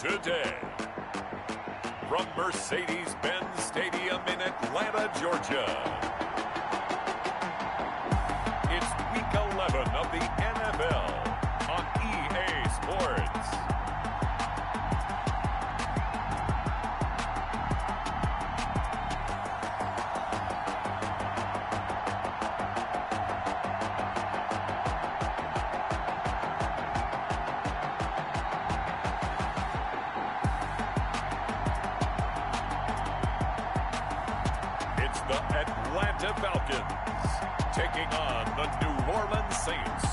today. From Mercedes-Benz Stadium in Atlanta, Georgia, it's Week 11 of the NFL on EA Sports. The Atlanta Falcons taking on the New Orleans Saints.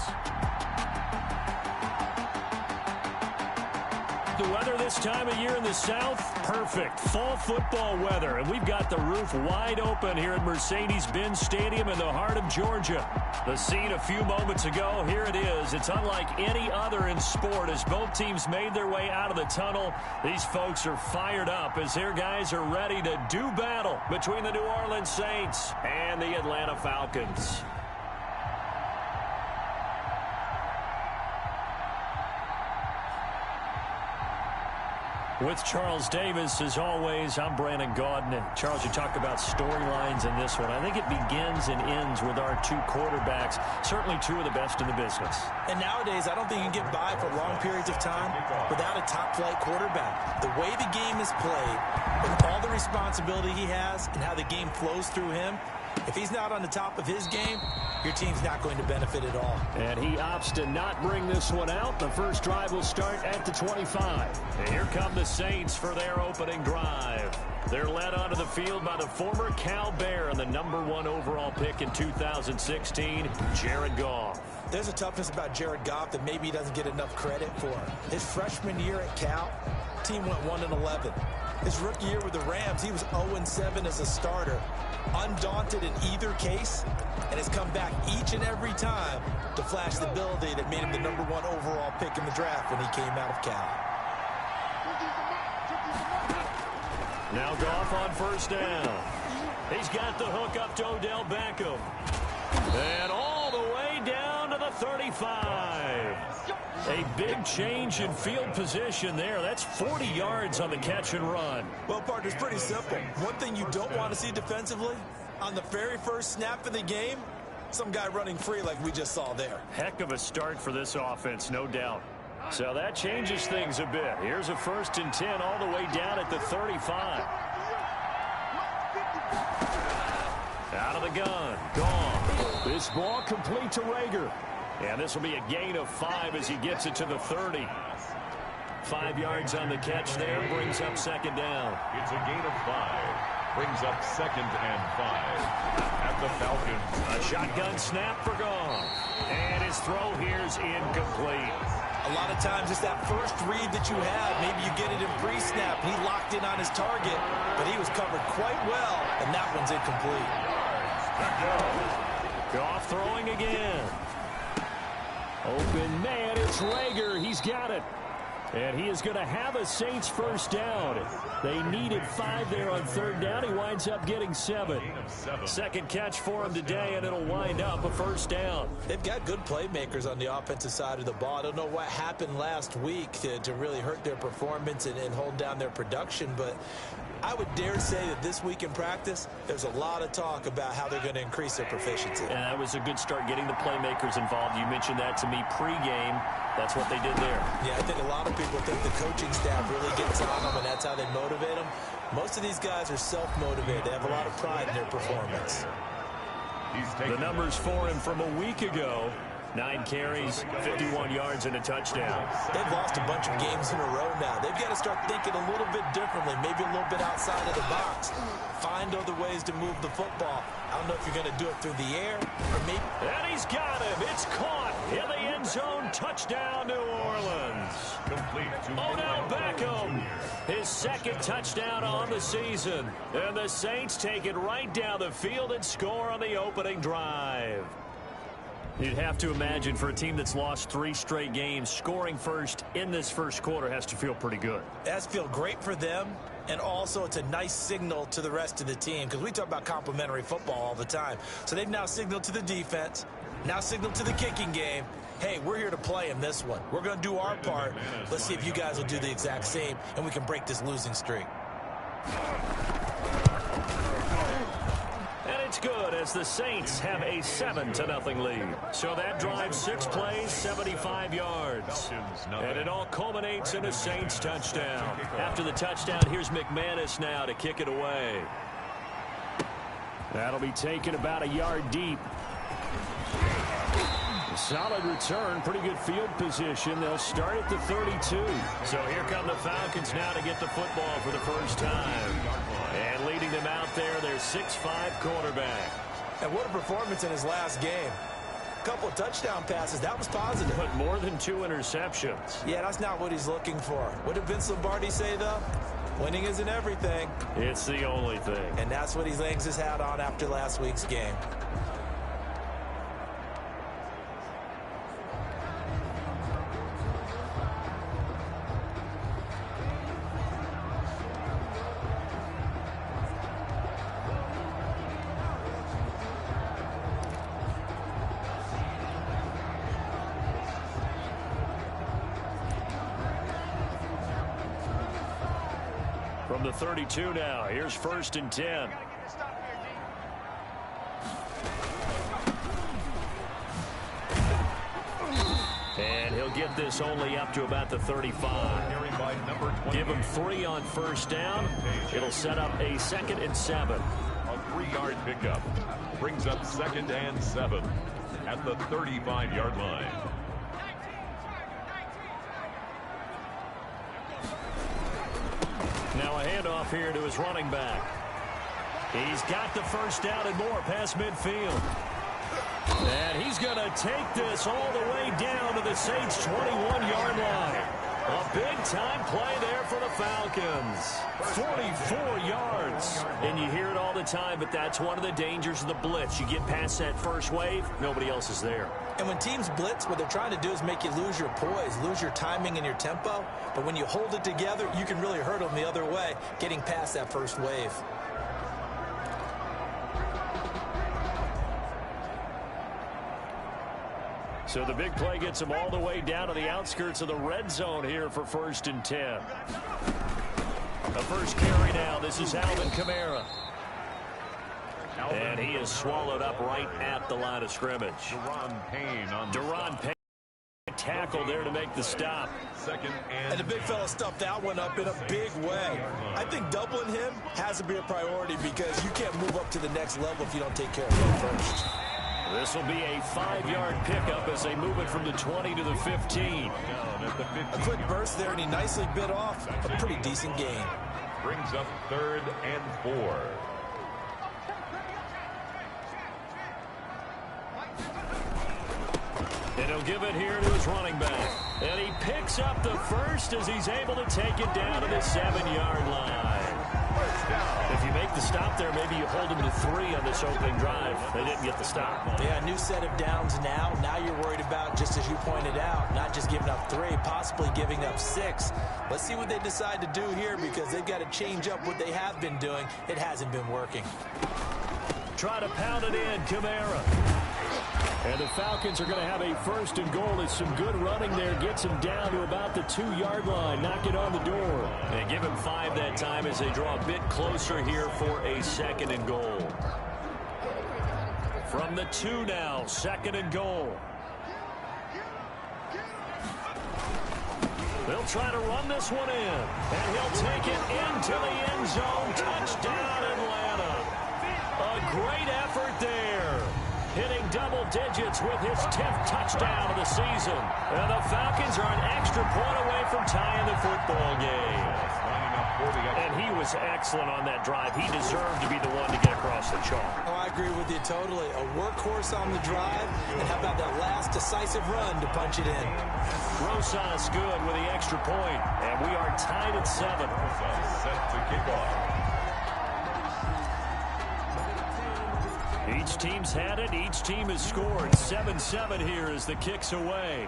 The weather this time of year in the South, perfect. Fall football weather. And we've got the roof wide open here at Mercedes-Benz Stadium in the heart of Georgia. The scene a few moments ago, here it is. It's unlike any other in sport as both teams made their way out of the tunnel. These folks are fired up as their guys are ready to do battle between the New Orleans Saints and the Atlanta Falcons. With Charles Davis, as always, I'm Brandon Gaudin. And Charles, you talk about storylines in this one. I think it begins and ends with our two quarterbacks, certainly two of the best in the business. And nowadays, I don't think you can get by for long periods of time without a top-flight quarterback. The way the game is played, with all the responsibility he has and how the game flows through him, if he's not on the top of his game, your team's not going to benefit at all. And he opts to not bring this one out. The first drive will start at the 25. And here come the Saints for their opening drive. They're led onto the field by the former Cal Bear and the #1 overall pick in 2016, Jared Goff. There's a toughness about Jared Goff that maybe he doesn't get enough credit for. His freshman year at Cal, team went 1-11. His rookie year with the Rams, he was 0-7 as a starter. Undaunted in either case, and has come back each and every time to flash the ability that made him the #1 overall pick in the draft when he came out of Cal. Now Goff on first down. He's got the hook up to Odell Beckham. And all the way down to the 35. A big change in field position there. That's 40 yards on the catch and run. Well, partner, it's pretty simple. One thing you don't want to see defensively, on the very first snap of the game, some guy running free like we just saw there. Heck of a start for this offense, no doubt. So that changes things a bit. Here's a 1st and 10 all the way down at the 35. Out of the gun. Gone. This ball complete to Rager. And this will be a gain of 5 as he gets it to the 30. 5 yards on the catch there. Brings up 2nd down. It's a gain of 5. Brings up 2nd and 5 at the Falcons. A shotgun snap for Goff. And his throw here's incomplete. A lot of times it's that first read that you have. Maybe you get it in pre-snap. He locked in on his target, but he was covered quite well, and that one's incomplete. Goff throwing again. Open man, it's Rager. He's got it. And he is going to have a Saints first down. They needed 5 there on 3rd down. He winds up getting 7. Second catch for him today, and it'll wind up a first down. They've got good playmakers on the offensive side of the ball. I don't know what happened last week to really hurt their performance and hold down their production, but I would dare say that this week in practice, there's a lot of talk about how they're going to increase their proficiency. And that was a good start getting the playmakers involved. You mentioned that to me pregame. That's what they did there. Yeah, I think a lot of people think the coaching staff really gets on them, and that's how they motivate them. Most of these guys are self-motivated. They have a lot of pride in their performance. The numbers for him from a week ago. 9 carries, 51 yards, and a touchdown. They've lost a bunch of games in a row now. They've got to start thinking a little bit differently, maybe a little bit outside of the box. Find other ways to move the football. I don't know if you're going to do it through the air or maybe... And he's got him. It's caught in the end zone. Touchdown, New Orleans. Complete to Odell Beckham. His 2nd touchdown on the season. And the Saints take it right down the field and score on the opening drive. You'd have to imagine for a team that's lost 3 straight games, scoring first in this first quarter has to feel pretty good. It has to feel great for them, and also it's a nice signal to the rest of the team because we talk about complementary football all the time. So they've now signaled to the defense, Now signal to the kicking game. Hey, we're here to play in this one. We're going to do our part. Let's see if you guys will do the exact same, and we can break this losing streak. And it's good as the Saints have a 7-0 lead. So that drive 6 plays, 75 yards. And it all culminates in a Saints touchdown. After the touchdown, here's McManus now to kick it away. That'll be taken about a yard deep. Solid return, pretty good field position. They'll start at the 32. So here come the Falcons now to get the football for the first time. And leading them out there, their 6'5" quarterback. And what a performance in his last game. A couple of touchdown passes, that was positive. But more than 2 interceptions. Yeah, that's not what he's looking for. What did Vince Lombardi say, though? Winning isn't everything. It's the only thing. And that's what he hangs his hat on after last week's game. From the 32 now, here's 1st and 10. And he'll get this only up to about the 35. Give him 3 on 1st down. It'll set up a 2nd and 7. A 3-yard pickup brings up 2nd and 7 at the 35-yard line. Now a handoff here to his running back. He's got the 1st down and more past midfield. And he's going to take this all the way down to the Saints' 21-yard line. A big-time play there for the Falcons. 44 yards. And you hear it all the time, but that's one of the dangers of the blitz. You get past that first wave, nobody else is there. And when teams blitz, what they're trying to do is make you lose your poise, lose your timing and your tempo. But when you hold it together, you can really hurt them the other way, getting past that first wave. So the big play gets him all the way down to the outskirts of the red zone here for 1st and 10. The first carry now. This is Alvin Kamara. And he is swallowed up right at the line of scrimmage. Deron Payne tackle there to make the stop. And the big fella stuffed that one up in a big way. I think doubling him has to be a priority because you can't move up to the next level if you don't take care of him first. This will be a 5-yard pickup as they move it from the 20 to the 15. A quick burst there, and he nicely bit off a pretty decent gain. Brings up 3rd and 4. And he'll give it here to his running back. And he picks up the 1st as he's able to take it down to the 7-yard line. If you make the stop there, maybe you hold him to 3 on this opening drive. They didn't get the stop. Yeah, new set of downs now. Now you're worried about, just as you pointed out, not just giving up 3, possibly giving up 6. Let's see what they decide to do here because they've got to change up what they have been doing. It hasn't been working. Try to pound it in, Kamara. And the Falcons are going to have a 1st and goal. It's some good running there. Gets him down to about the 2-yard line. Knock it on the door. And give him 5 that time as they draw a bit closer here for a 2nd and goal. From the 2 now, 2nd and goal. They'll try to run this one in. And he'll take it into the end zone. Touchdown, Atlanta. A great effort there. Hitting double digits with his 10th touchdown of the season. And the Falcons are an extra point away from tying the football game. And he was excellent on that drive. He deserved to be the one to get across the chalk. Oh, I agree with you totally. A workhorse on the drive. And how about that last decisive run to punch it in? Rosas good with the extra point. And we are tied at 7. Set to kick off. Each team's had it. Each team has scored. 7-7 here as the kick's away.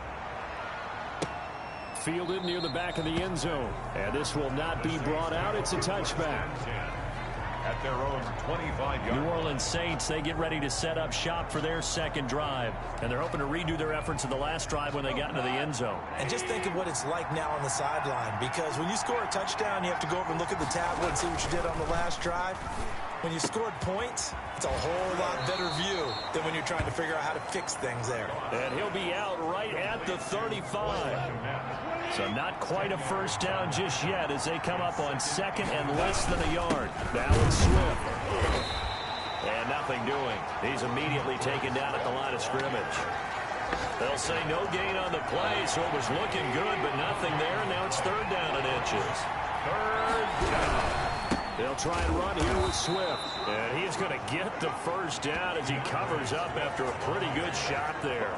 Fielded near the back of the end zone. And this will not be brought out. It's a touchback. at their own 25-yard line. New Orleans Saints, they get ready to set up shop for their second drive. And they're hoping to redo their efforts in the last drive when they got into the end zone. And just think of what it's like now on the sideline. Because when you score a touchdown, you have to go over and look at the tablet and see what you did on the last drive. When you scored points, it's a whole lot better view than when you're trying to figure out how to fix things there. And he'll be out right at the 35. So not quite a first down just yet as they come up on second and less than a yard. Now it's Swift. And nothing doing. He's immediately taken down at the line of scrimmage. They'll say no gain on the play, so it was looking good, but nothing there. And now it's third down and inches. Third down. They'll try and run here with Swift. And he's going to get the first down as he covers up after a pretty good shot there.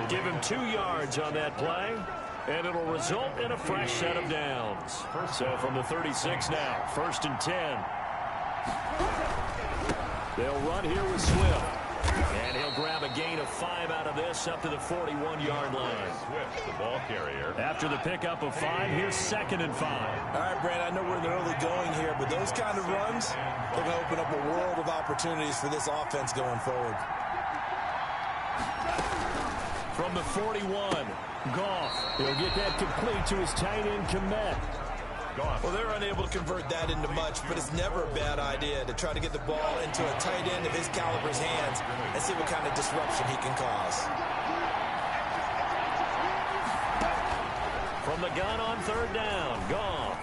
Give him 2 yards on that play. And it'll result in a fresh set of downs. So from the 36 now, 1st and 10. They'll run here with Swift. And he'll grab a gain of 5 out of this up to the 41-yard line. Swift, the ball carrier. After the pickup of 5, here's 2nd and 5. All right, Brand, I know we're in the early going here, but those kind of runs, they're going to open up a world of opportunities for this offense going forward. From the 41, Goff. He'll get that complete to his tight end, Komet. Well, they're unable to convert that into much, but it's never a bad idea to try to get the ball into a tight end of his caliber's hands and see what kind of disruption he can cause. From the gun on 3rd down, Goff.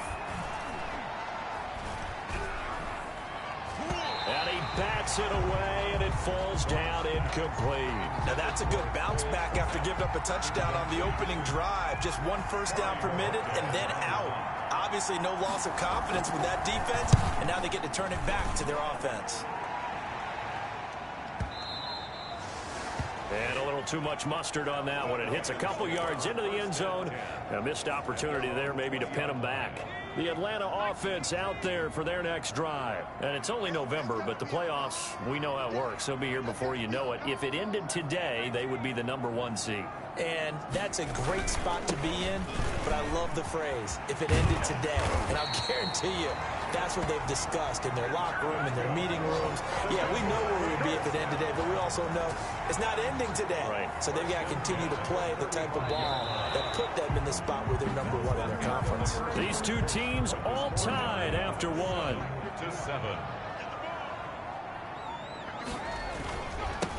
And he bats it away, and it falls down incomplete. Now, that's a good bounce back after giving up a touchdown on the opening drive. Just 1 first down permitted and then out. Obviously, no loss of confidence with that defense, and now they get to turn it back to their offense. And a little too much mustard on that one. It hits a couple yards into the end zone. A missed opportunity there maybe to pin them back. The Atlanta offense out there for their next drive. And it's only November, but the playoffs, we know how it works. They'll be here before you know it. If it ended today, they would be the #1 seed. And that's a great spot to be in, but I love the phrase, if it ended today. And I'll guarantee you, that's what they've discussed in their locker room, in their meeting rooms. Yeah, we know where we would be if it ended today, but we also know it's not ending today. Right. So they've got to continue to play the type of ball that put them in the spot where they're #1 in their conference. These two teams all tied after 1. To 7.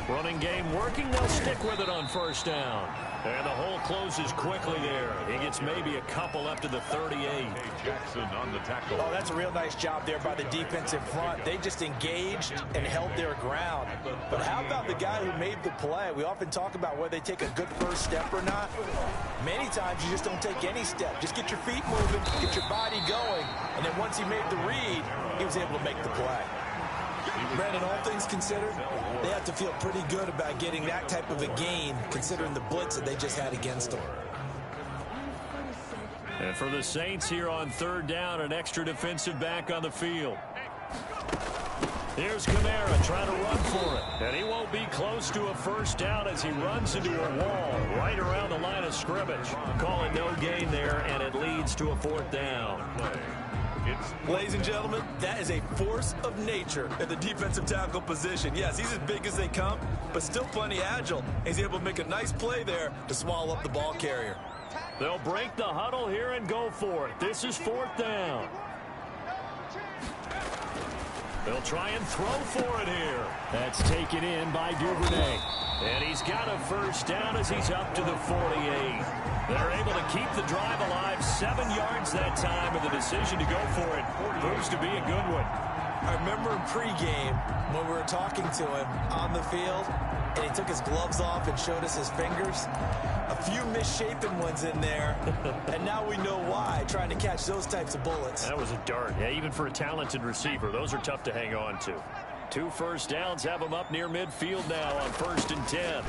Running game working. They'll stick with it on 1st down. And the hole closes quickly there. He gets maybe a couple up to the 38. Jackson on the tackle. Oh, that's a real nice job there by the defensive front. They just engaged and held their ground. But how about the guy who made the play? We often talk about whether they take a good first step or not. Many times you just don't take any step. Just get your feet moving, get your body going. And then once he made the read, he was able to make the play. Brandon, all things considered, they have to feel pretty good about getting that type of a gain, considering the blitz that they just had against them. And for the Saints here on 3rd down, an extra defensive back on the field. Here's Kamara trying to run for it. And he won't be close to a first down as he runs into a wall right around the line of scrimmage. Call it no gain there, and it leads to a 4th down. Ladies and gentlemen, that is a force of nature at the defensive tackle position. Yes, he's as big as they come, but still plenty agile. He's able to make a nice play there to swallow up the ball carrier. They'll break the huddle here and go for it. This is 4th down. They'll try and throw for it here. That's taken in by Duvernay. And he's got a first down as he's up to the 48. They're able to keep the drive alive, 7 yards that time, and the decision to go for it proves to be a good one. I remember in pregame when we were talking to him on the field, and he took his gloves off and showed us his fingers. A few misshapen ones in there, and now we know why, trying to catch those types of bullets. That was a dart. Yeah, even for a talented receiver, those are tough to hang on to. 2 first downs have him up near midfield now on 1st and 10.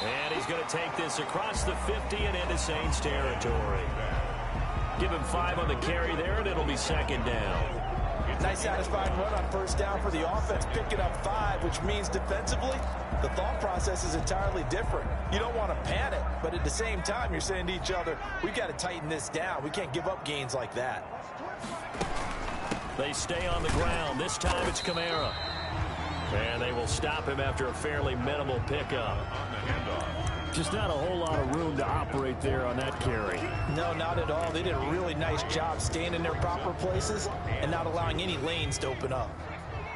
And he's going to take this across the 50 and into Saints territory. Give him 5 on the carry there, and it'll be 2nd down. Nice satisfying run on first down for the offense, picking up 5, which means defensively, the thought process is entirely different. You don't want to panic, but at the same time, you're saying to each other, we've got to tighten this down. We can't give up gains like that. They stay on the ground. This time it's Kamara. And they will stop him after a fairly minimal pickup. Just not a whole lot of room to operate there on that carry. No, not at all. They did a really nice job staying in their proper places and not allowing any lanes to open up.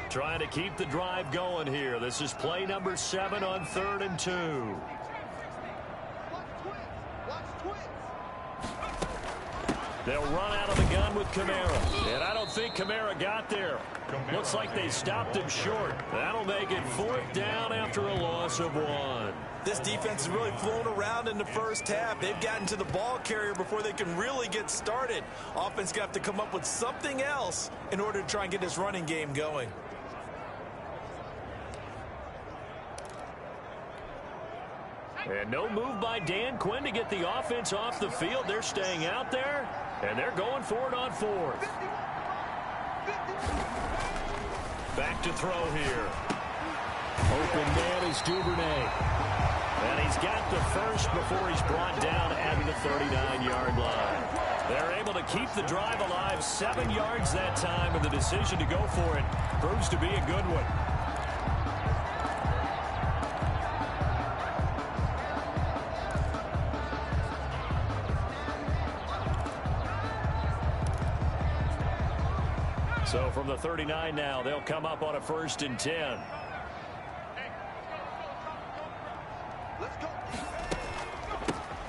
Trying to keep the drive going here. This is play number 7 on 3rd and 2. They'll run out of the gun with Kamara. And I don't think Kamara got there. Looks like they stopped him short. That'll make it 4th down after a loss of 1. This defense has really flown around in the first half. They've gotten to the ball carrier before they can really get started. Offense got to come up with something else in order to try and get this running game going. And no move by Dan Quinn to get the offense off the field. They're staying out there, and they're going for it on 4th. Back to throw here. Open man is Duvernay. And he's got the first before he's brought down at the 39-yard line. They're able to keep the drive alive, 7 yards that time, and the decision to go for it proves to be a good one. So from the 39 now, they'll come up on a 1st and 10.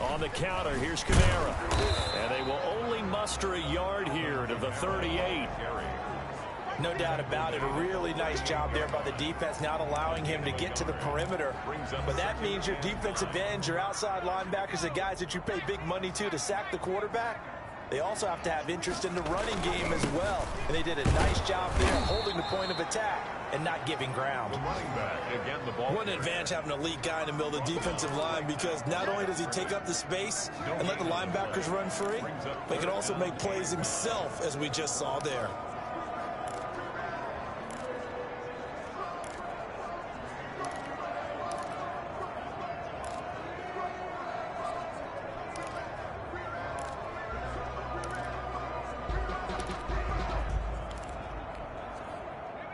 On the counter, here's Kamara. And they will only muster a yard here to the 38. No doubt about it. A really nice job there by the defense, not allowing him to get to the perimeter. But that means your defensive ends, your outside linebackers, the guys that you pay big money to sack the quarterback, they also have to have interest in the running game as well. And they did a nice job there holding the point of attack and not giving ground. One advantage having an elite guy in the middle of the defensive line, because not only does he take up the space and let the linebackers run free, but he can also make plays himself, as we just saw there.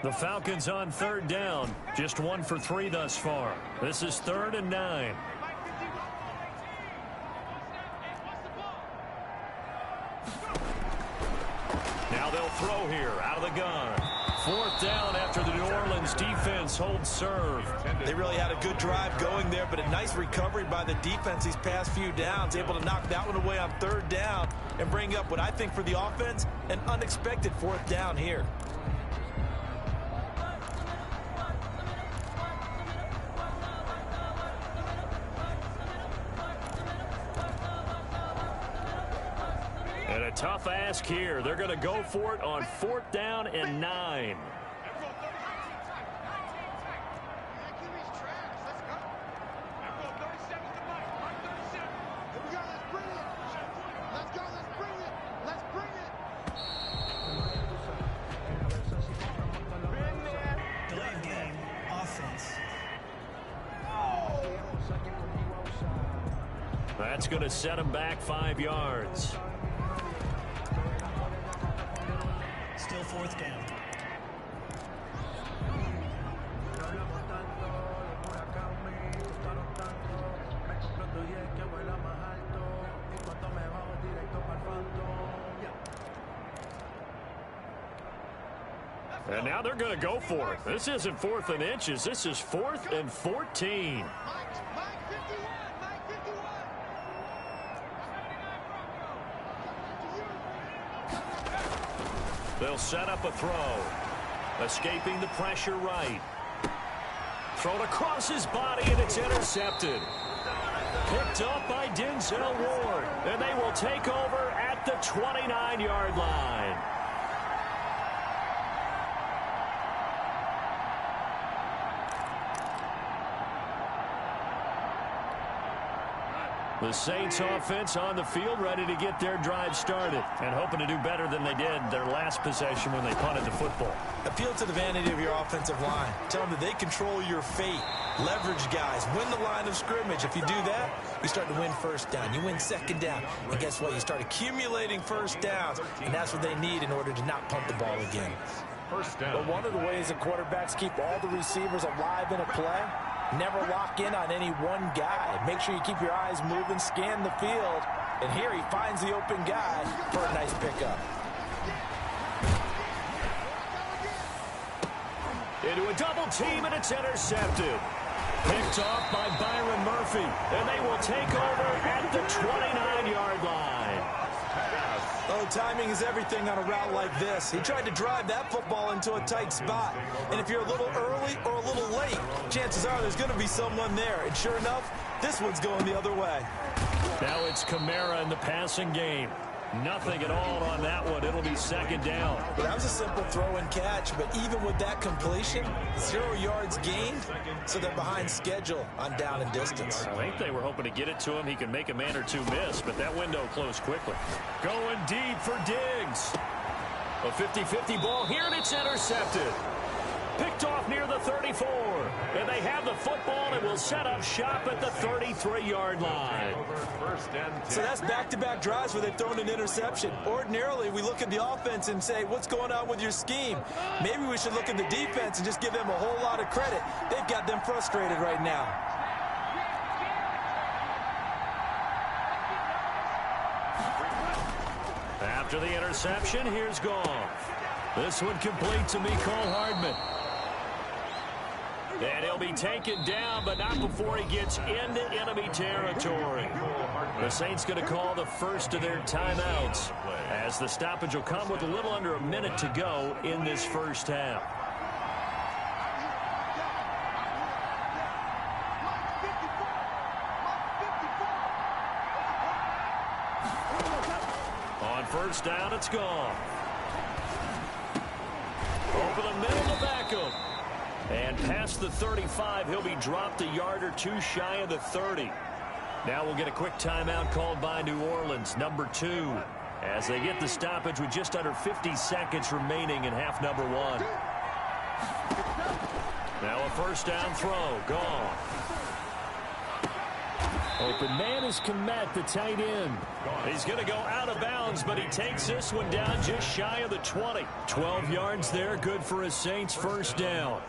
The Falcons on 3rd down. Just 1 for 3 thus far. This is 3rd and 9. Now they'll throw here out of the gun. 4th down after the New Orleans defense holds serve. They really had a good drive going there, but a nice recovery by the defense these past few downs, able to knock that one away on 3rd down and bring up what I think for the offense, an unexpected 4th down here. And a tough ask here. They're going to go for it on 4th down and 9. That's going to set him back 5 yards. Still 4th down. And now they're going to go for it. This isn't 4th and inches. This is 4th and 14. They'll set up a throw. Escaping the pressure right. Thrown across his body, and it's intercepted. Picked up by Denzel Ward. And they will take over at the 29-yard line. The Saints offense on the field, ready to get their drive started and hoping to do better than they did their last possession when they punted the football. Appeal to the vanity of your offensive line. Tell them that they control your fate. Leverage guys. Win the line of scrimmage. If you do that, you start to win first down. You win second down. And guess what? You start accumulating first downs. And that's what they need in order to not punt the ball again. First down. But one of the ways that quarterbacks keep all the receivers alive in a play, never lock in on any one guy. Make sure you keep your eyes moving, scan the field. And here he finds the open guy for a nice pickup. Into a double team, and it's intercepted. Picked off by Byron Murphy, and they will take over at the 29-yard line. Oh, timing is everything on a route like this. He tried to drive that football into a tight spot. And if you're a little early or a little late, chances are there's going to be someone there. And sure enough, this one's going the other way. Now it's Kamara in the passing game. Nothing at all on that one. It'll be second down. Well, that was a simple throw and catch, but even with that completion, 0 yards gained, so they're behind schedule on down and distance. I think they were hoping to get it to him. He can make a man or two miss, but that window closed quickly. Going deep for Diggs. A 50-50 ball here, and it's intercepted. Picked off near the 34. And they have the football and will set up shop at the 33-yard line. So that's back-to-back drives where they've thrown an interception. Ordinarily, we look at the offense and say, what's going on with your scheme? Maybe we should look at the defense and just give them a whole lot of credit. They've got them frustrated right now. After the interception, here's Goff. This one complete to Mecole Hardman. And he'll be taken down, but not before he gets into enemy territory. The Saints going to call the first of their timeouts, as the stoppage will come with a little under a minute to go in this first half. On first down, it's gone. Over the middle to Beckham. And past the 35, he'll be dropped a yard or two shy of the 30. Now we'll get a quick timeout called by New Orleans, number 2, as they get the stoppage with just under 50 seconds remaining in half number 1. Now a first down throw, gone. Open man is Komet, the tight end. He's going to go out of bounds, but he takes this one down just shy of the 20. 12 yards there, good for a Saints first down.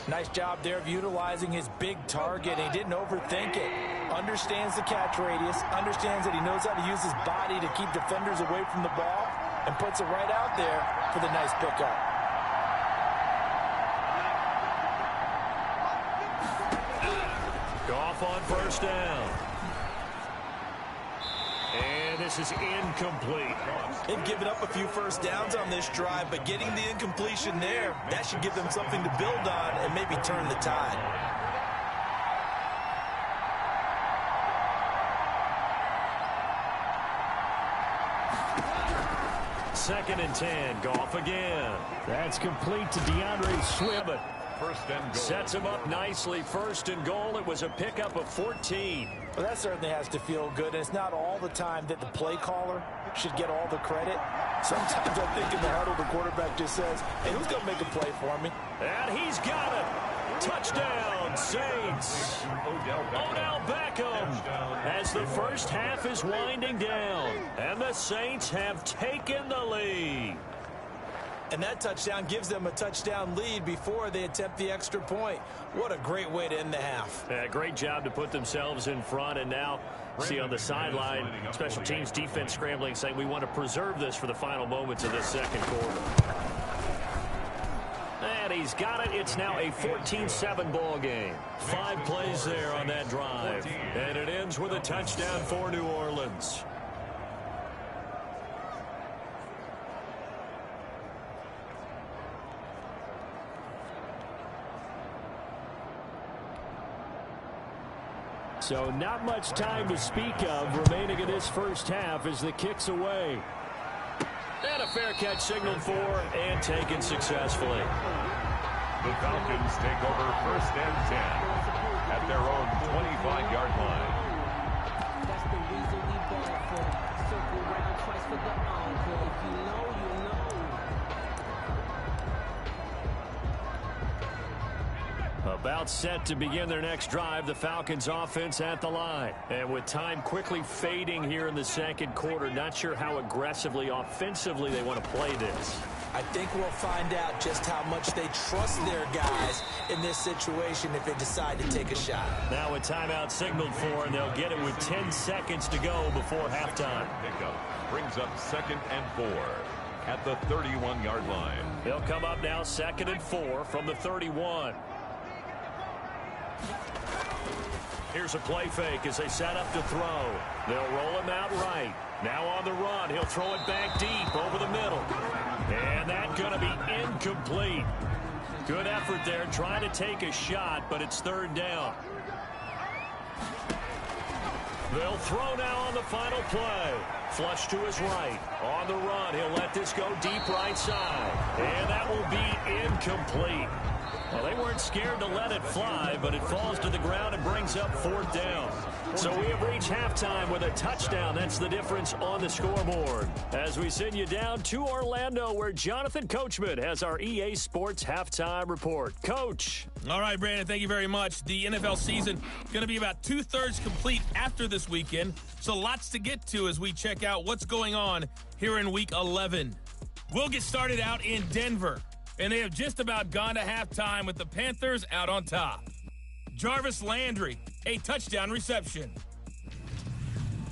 Nice job there of utilizing his big target. He didn't overthink it. Understands the catch radius, understands that he knows how to use his body to keep defenders away from the ball, and puts it right out there for the nice pickup. Goff on first down. And this is incomplete. They've given up a few first downs on this drive, but getting the incompletion there, that should give them something to build on and maybe turn the tide. Second and 10, Goff again. That's complete to DeAndre Swift. First and goal. Sets him up nicely. First and goal. It was a pickup of 14. Well, that certainly has to feel good. And it's not all the time that the play caller should get all the credit. Sometimes I think in the huddle, the quarterback just says, hey, who's going to make a play for me? And he's got it. Touchdown, Saints. Odell Beckham, as the first half is winding down. And the Saints have taken the lead. And that touchdown gives them a touchdown lead before they attempt the extra point. What a great way to end the half. Yeah, great job to put themselves in front. And now, see on the sideline, special teams defense scrambling, saying we want to preserve this for the final moments of this second quarter. And he's got it. It's now a 14-7 ball game. 5 plays there on that drive. And it ends with a touchdown for New Orleans. So not much time to speak of remaining in this first half as the kick's away. And a fair catch signaled for and taken successfully. The Falcons take over first and 10 at their own 25-yard line. about set to begin their next drive. The Falcons offense at the line. And with time quickly fading here in the second quarter, not sure how aggressively, offensively they want to play this. I think we'll find out just how much they trust their guys in this situation if they decide to take a shot. Now a timeout signaled for, and they'll get it with 10 seconds to go before halftime. Pickup brings up 2nd and 4 at the 31-yard line. They'll come up now 2nd and 4 from the 31. Here's a play fake as they set up to throw. They'll roll him out right. Now on the run, he'll throw it back deep over the middle. And that's going to be incomplete. Good effort there, trying to take a shot, but it's 3rd down. They'll throw now on the final play. Flush to his right. On the run, he'll let this go deep right side. And that will be incomplete. Well, they weren't scared to let it fly, but it falls to the ground and brings up 4th down. So we have reached halftime with a touchdown. That's the difference on the scoreboard. As we send you down to Orlando, where Jonathan Coachman has our EA Sports halftime report. Coach. All right, Brandon, thank you very much. The NFL season is going to be about 2/3 complete after this weekend, so lots to get to as we check out what's going on here in Week 11. We'll get started out in Denver, and they have just about gone to halftime with the Panthers out on top. Jarvis Landry, a touchdown reception.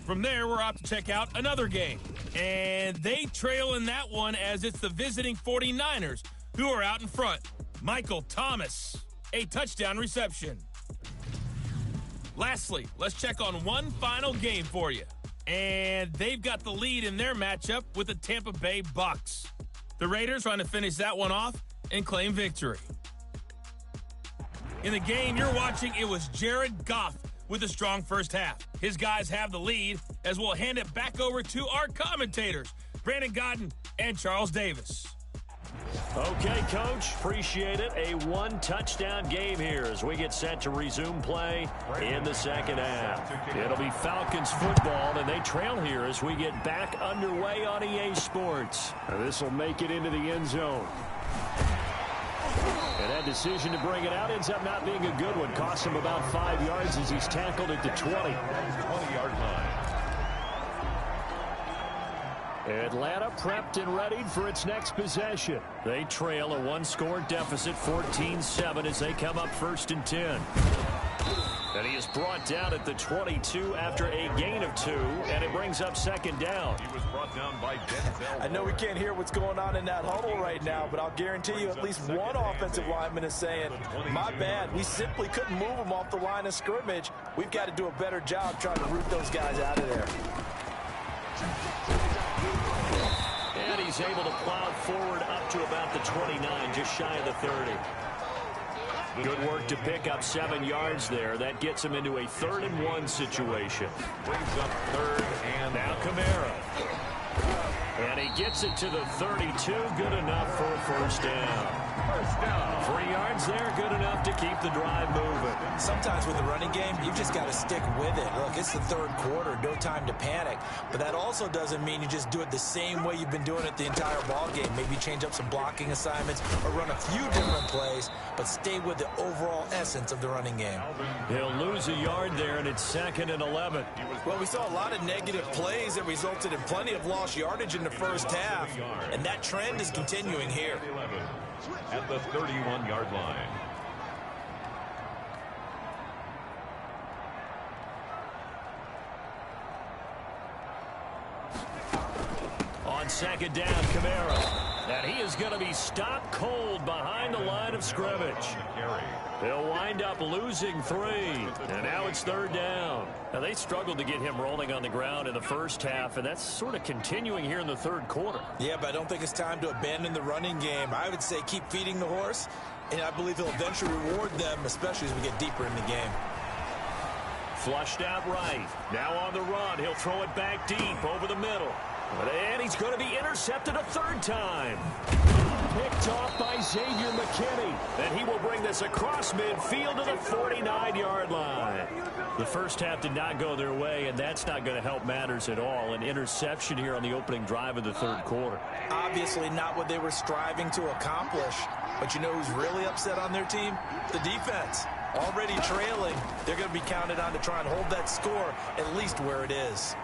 From there, we're off to check out another game. And they trail in that one as it's the visiting 49ers who are out in front. Michael Thomas, a touchdown reception. Lastly, let's check on one final game for you. And they've got the lead in their matchup with the Tampa Bay Bucks. The Raiders trying to finish that one off and claim victory. In the game you're watching, it was Jared Goff with a strong first half. His guys have the lead as we'll hand it back over to our commentators, Brandon Godden and Charles Davis. Okay, Coach, appreciate it. A one-touchdown game here as we get set to resume play in the second half. It'll be Falcons football, and they trail here as we get back underway on EA Sports. This will make it into the end zone. And that decision to bring it out ends up not being a good one. Costs him about 5 yards as he's tackled at the 20. 20-yard line. Atlanta prepped and readied for its next possession. They trail a one-score deficit, 14-7, as they come up 1st and 10. And he is brought down at the 22 after a gain of 2, and it brings up 2nd down. He was brought down by Denzel. I know we can't hear what's going on in that huddle right now, but I'll guarantee you at least one offensive lineman is saying, my bad, we simply couldn't move them off the line of scrimmage. We've got to do a better job trying to root those guys out of there. And he's able to plow forward up to about the 29, just shy of the 30. Good work to pick up 7 yards there. That gets him into a 3rd and 1 situation. Brings up 3rd and now Kamara. And he gets it to the 32. Good enough for a 1st down. 3 yards there, good enough to keep the drive moving. Sometimes with the running game, you just got to stick with it. Look, it's the 3rd quarter, no time to panic. But that also doesn't mean you just do it the same way you've been doing it the entire ball game. Maybe change up some blocking assignments or run a few different plays, but stay with the overall essence of the running game. He'll lose a yard there, and it's 2nd and 11. Well, we saw a lot of negative plays that resulted in plenty of lost yardage in the first half, and that trend is continuing here. At the 31-yard line. On 2nd down, Kamara. And he is going to be stopped cold behind the line of scrimmage. They'll wind up losing 3. And now it's 3rd down. Now, they struggled to get him rolling on the ground in the first half, and that's sort of continuing here in the 3rd quarter. Yeah, but I don't think it's time to abandon the running game. I would say keep feeding the horse, and I believe he'll eventually reward them, especially as we get deeper in the game. Flushed out right. Now on the run. He'll throw it back deep over the middle. And he's going to be intercepted a 3rd time. Picked off by Xavier McKinney. And he will bring this across midfield to the 49-yard line. The first half did not go their way, and that's not going to help matters at all. An interception here on the opening drive of the 3rd quarter. Obviously not what they were striving to accomplish. But you know who's really upset on their team? The defense. Already trailing, they're going to be counted on to try and hold that score at least where it is.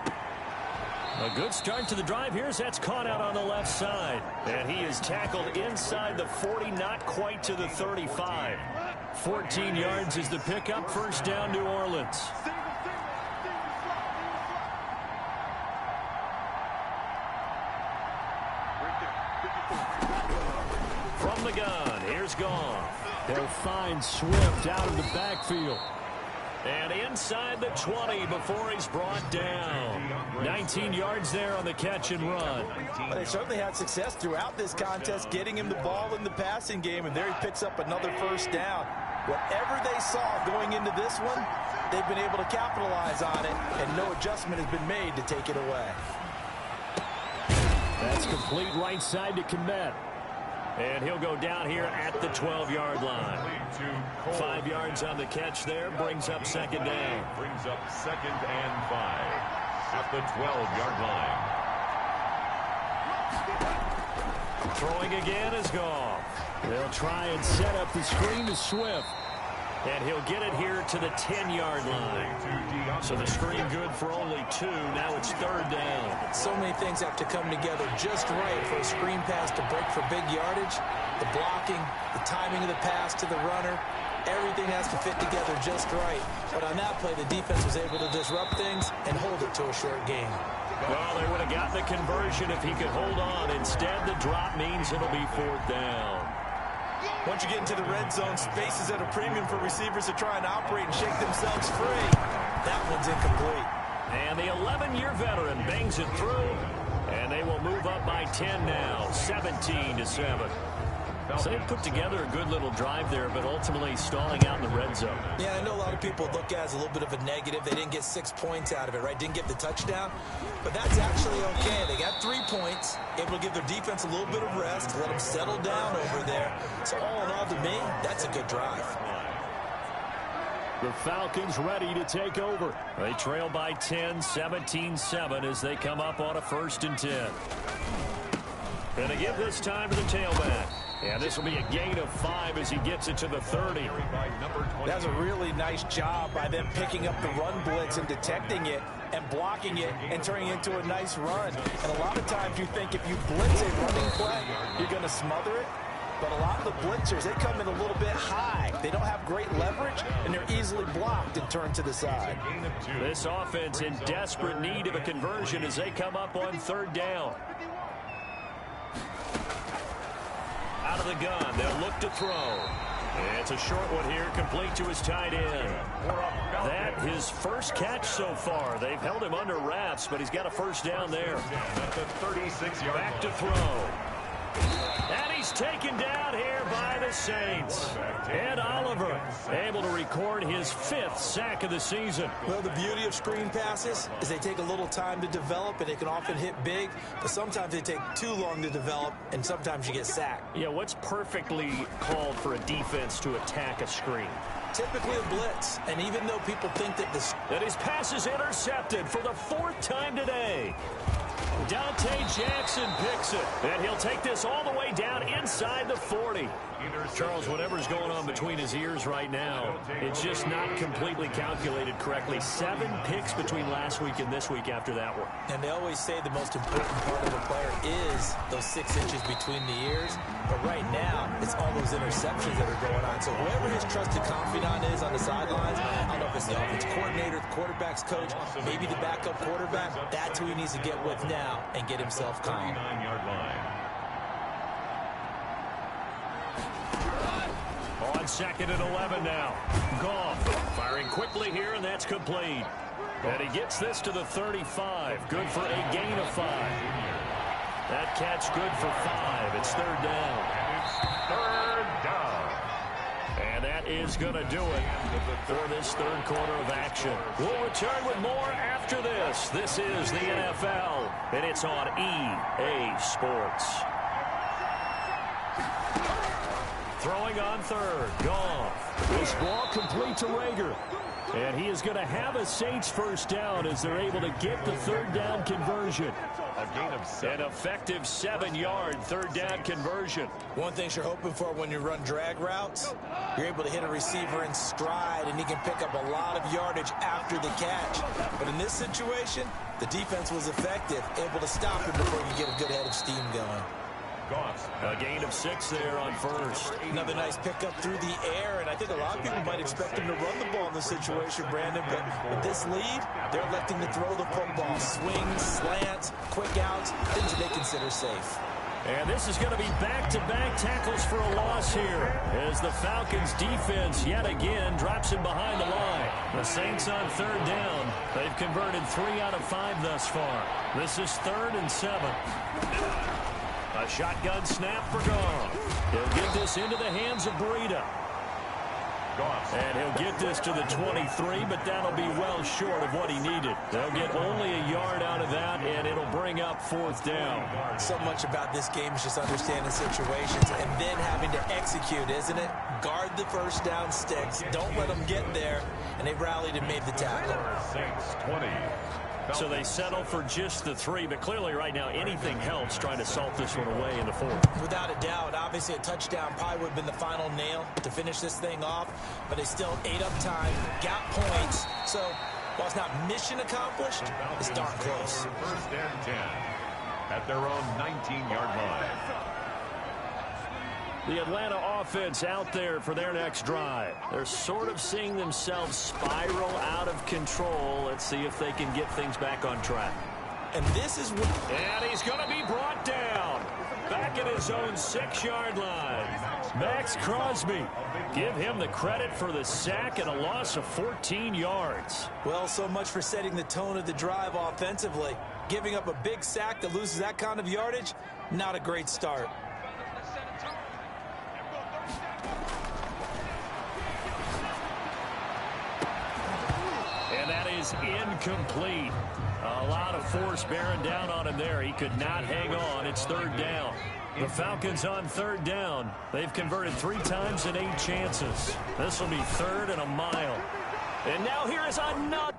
A good start to the drive. That's caught out on the left side. And he is tackled inside the 40, not quite to the 35. 14 yards is the pickup. First down, New Orleans. From the gun, here's Goff. They'll find Swift out of the backfield. And inside the 20 before he's brought down. 19 yards there on the catch and run. Well, they certainly had success throughout this contest, getting him the ball in the passing game, and there he picks up another first down. Whatever they saw going into this one, they've been able to capitalize on it, and no adjustment has been made to take it away. That's complete right side to Kmet. And he'll go down here at the 12-yard line. 5 yards on the catch there, brings up second down. Brings up 2nd and 5 at the 12-yard line. Throwing again is Goff. They'll try and set up the screen to Swift. And he'll get it here to the 10-yard line. So the screen good for only 2. Now it's 3rd down. So many things have to come together just right for a screen pass to break for big yardage. The blocking, the timing of the pass to the runner, everything has to fit together just right. But on that play, the defense was able to disrupt things and hold it to a short gain. Well, they would have gotten the conversion if he could hold on. Instead, the drop means it'll be 4th down. Once you get into the red zone, space is at a premium for receivers to try and operate and shake themselves free. That one's incomplete. And the 11-year veteran bangs it through, and they will move up by 10 now, 17-7. So they put together a good little drive there, but ultimately stalling out in the red zone. Yeah, I know a lot of people look at it as a little bit of a negative. They didn't get 6 points out of it, right? Didn't get the touchdown. But that's actually okay. They got 3 points, able to give their defense a little bit of rest, let them settle down over there. So all in all, to me, that's a good drive. The Falcons ready to take over. They trail by 10, 17-7 as they come up on a 1st and 10. Going to give this time to the tailback. And this will be a gain of 5 as he gets it to the 30. That's a really nice job by them picking up the run blitz and detecting it and blocking it and turning it into a nice run. And a lot of times you think if you blitz a running play, you're going to smother it. But a lot of the blitzers, they come in a little bit high. They don't have great leverage, and they're easily blocked and turned to the side. This offense in desperate need of a conversion as they come up on 3rd down. Out of the gun, they'll look to throw. And it's a short one here, complete to his tight end. That his first catch so far. They've held him under wraps, but he's got a first down there. Back to throw. And he's taken down here by the Saints. Ed Oliver able to record his 5th sack of the season. Well, the beauty of screen passes is they take a little time to develop, and they can often hit big, but sometimes they take too long to develop, and sometimes you get sacked. Yeah, what's perfectly called for a defense to attack a screen? Typically a blitz, and even though people think that his pass is intercepted for the 4th time today. Dante Jackson picks it, and he'll take this all the way down inside the 40. Charles, whatever's going on between his ears right now, it's just not completely calculated correctly. 7 picks between last week and this week after that one. And they always say the most important part of a player is those 6 inches between the ears. But right now, it's all those interceptions that are going on. So whoever his trusted confidant is on the sidelines, I don't know if it's the offense coordinator, the quarterback's coach, maybe the backup quarterback, that's who he needs to get with now and get himself calm. 39-yard line. On 2nd and 11 now. Goff firing quickly here, and that's complete. And he gets this to the 35. Good for a gain of 5. That catch good for 5. It's 3rd down. 3rd down. And that is going to do it for this 3rd quarter of action. We'll return with more after this. This is the NFL, and it's on EA Sports. Throwing on 3rd. Goff. This ball complete to Rager. And he is going to have a Saints first down as they're able to get the third down conversion. A gain of 7. An effective 7-yard third down conversion. One thing you're hoping for when you run drag routes, you're able to hit a receiver in stride, and he can pick up a lot of yardage after the catch. But in this situation, the defense was effective, able to stop him before you get a good head of steam going. A gain of 6 there on first. Another nice pickup through the air, and I think a lot of people might expect him to run the ball in this situation, Brandon, but with this lead, they're electing to throw the football. Swings, slants, quick outs, things that they consider safe. And this is going to be back-to-back tackles for a loss here as the Falcons defense yet again drops him behind the line. The Saints on third down. They've converted 3 out of 5 thus far. This is 3rd and 7. A shotgun snap for Goff. He'll get this into the hands of Breida. And he'll get this to the 23, but that'll be well short of what he needed. They'll get only a yard out of that, and it'll bring up 4th down. So much about this game is just understanding situations and then having to execute, isn't it? Guard the first down sticks. Don't let them get there. And they rallied and made the tackle. Saints 20. So they settle for just the 3, but clearly right now anything helps trying to salt this one away in the 4th. Without a doubt, obviously a touchdown probably would have been the final nail to finish this thing off, but they still ate up time, got points. So while it's not mission accomplished, it's darn close. 1st and 10 at their own 19-yard line. The Atlanta offense out there for their next drive. They're sort of seeing themselves spiral out of control. Let's see if they can get things back on track. And this is what... And he's going to be brought down. Back at his own 6-yard line. Max Crosby. Give him the credit for the sack and a loss of 14 yards. Well, so much for setting the tone of the drive offensively. Giving up a big sack that loses that kind of yardage, not a great start. And that is incomplete. A lot of force bearing down on him there. He could not hang on. It's 3rd down. The Falcons on 3rd down. They've converted 3 times in 8 chances. This will be 3rd and a mile. And now here is another.